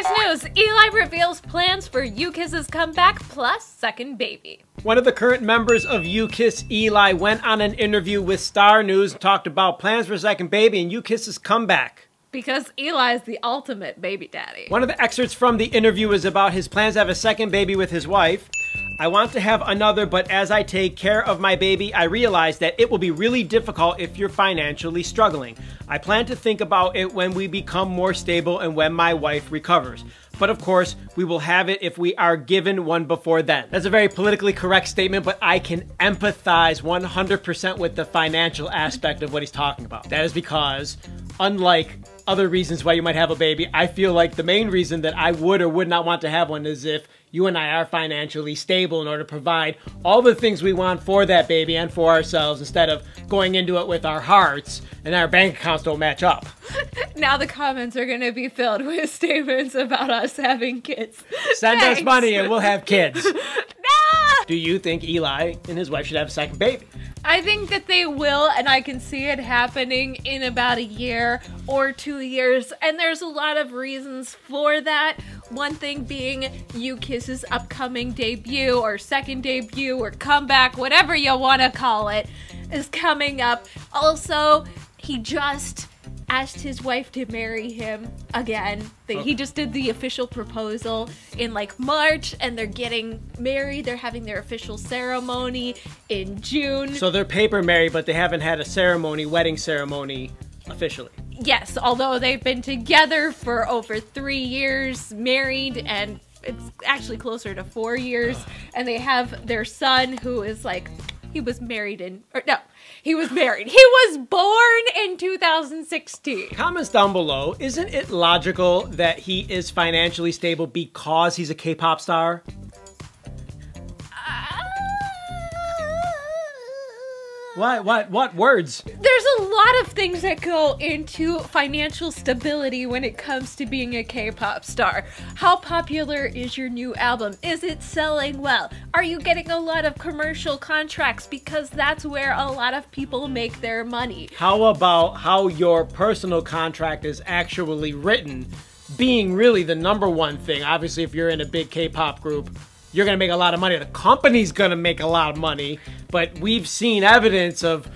biggest news, Eli reveals plans for Ukiss's comeback plus second baby. One of the current members of Ukiss Eli went on an interview with Star News and talked about plans for second baby and Ukiss's comeback. Because Eli is the ultimate baby daddy. One of the excerpts from the interview was about his plans to have a second baby with his wife. I want to have another, but as I take care of my baby, I realize that it will be really difficult if you're financially struggling. I plan to think about it when we become more stable and when my wife recovers. But of course, we will have it if we are given one before then. That's a very politically correct statement, but I can empathize 100% with the financial aspect of what he's talking about. That is because, unlike other reasons why you might have a baby, I feel like the main reason that I would or would not want to have one is if you and I are financially stable in order to provide all the things we want for that baby and for ourselves instead of going into it with our hearts and our bank accounts don't match up. Now the comments are going to be filled with statements about us having kids. Send us money and we'll have kids. No! Do you think Eli and his wife should have a second baby? I think that they will, and I can see it happening in about a year or 2 years, and there's a lot of reasons for that. One thing being Ukiss's upcoming debut, or second debut, or comeback, whatever you want to call it, is coming up. Also, he just asked his wife to marry him again. He just did the official proposal in like March, and they're getting married. They're having their official ceremony in June. So they're paper married, but they haven't had a ceremony, wedding ceremony, officially. Yes, although they've been together for over 3 years, married, and it's actually closer to 4 years. And they have their son who is like, he was married. He was born in 2016. Comments down below, isn't it logical that he is financially stable because he's a K-pop star? What words? There's a lot of things that go into financial stability when it comes to being a K-pop star. How popular is your new album? Is it selling well? Are you getting a lot of commercial contracts? Because that's where a lot of people make their money. How about how your personal contract is actually written being really the #1 thing? Obviously, if you're in a big K-pop group, you're going to make a lot of money. The company's going to make a lot of money. But we've seen evidence of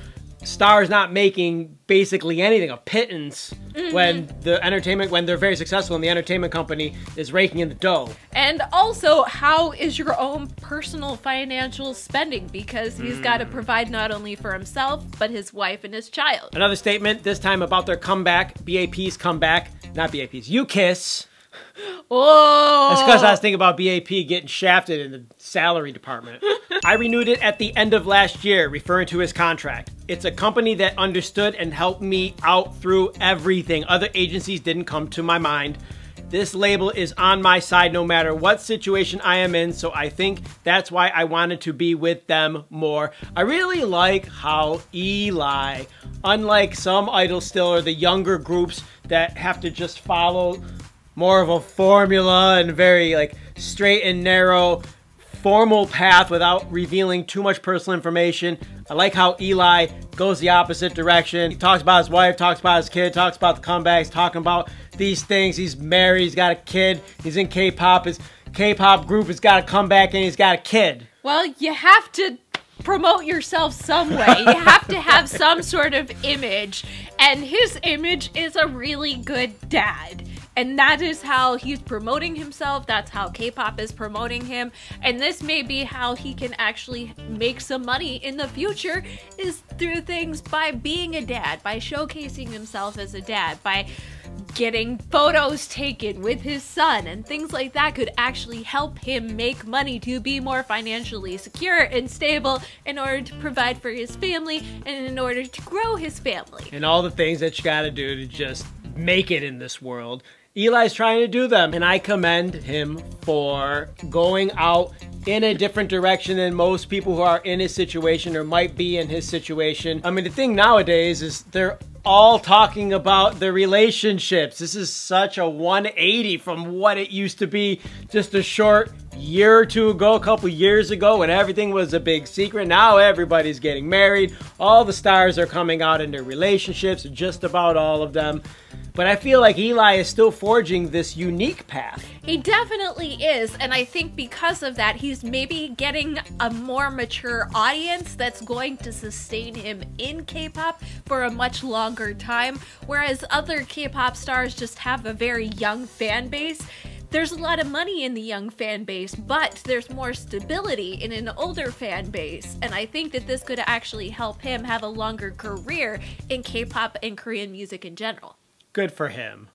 stars not making basically anything, a pittance, when they're very successful and the entertainment company is raking in the dough. And also, how is your own personal financial spending? Because he's got to provide not only for himself, but his wife and his child. Another statement, this time about their comeback, BAP's comeback, not BAP's, Ukiss. Oh! That's because I was thinking about BAP getting shafted in the salary department. I renewed it at the end of last year, referring to his contract. It's a company that understood and helped me out through everything. Other agencies didn't come to my mind. This label is on my side no matter what situation I am in, so I think that's why I wanted to be with them more. I really like how Eli, unlike some idols still or the younger groups that have to just follow more of a formula and very like straight and narrow formal path without revealing too much personal information. I like how Eli goes the opposite direction. He talks about his wife, talks about his kid, talks about the comebacks, talking about these things. He's married, he's got a kid, he's in K-pop, his K-pop group has got a comeback and he's got a kid. Well, you have to promote yourself some way. You have to have some sort of image, and his image is a really good dad. And that is how he's promoting himself. That's how K-pop is promoting him. And this may be how he can actually make some money in the future, is through things by being a dad, by showcasing himself as a dad, by getting photos taken with his son, and things like that could actually help him make money to be more financially secure and stable in order to provide for his family and in order to grow his family. And all the things that you gotta do to just make it in this world. Eli's trying to do them, and I commend him for going out in a different direction than most people who are in his situation or might be in his situation. I mean, the thing nowadays is they're all talking about the relationships. This is such a 180 from what it used to be just a short year or two ago, a couple years ago, when everything was a big secret. Now everybody's getting married. All the stars are coming out in their relationships, just about all of them. But I feel like Eli is still forging this unique path. He definitely is, and I think because of that, he's maybe getting a more mature audience that's going to sustain him in K-pop for a much longer time, whereas other K-pop stars just have a very young fan base. There's a lot of money in the young fan base, but there's more stability in an older fan base, and I think that this could actually help him have a longer career in K-pop and Korean music in general. Good for him.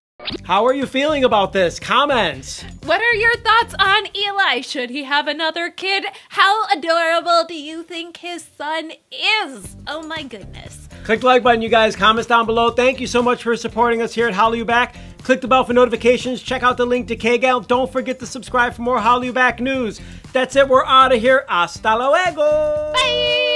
How are you feeling about this? Comments! What are your thoughts on Eli? Should he have another kid? How adorable do you think his son is? Oh my goodness. Click the like button, you guys. Comments down below. Thank you so much for supporting us here at Hallyu Back. Click the bell for notifications. Check out the link to K-Gal. Don't forget to subscribe for more Hallyu Back news. That's it. We're out of here. Hasta luego! Bye!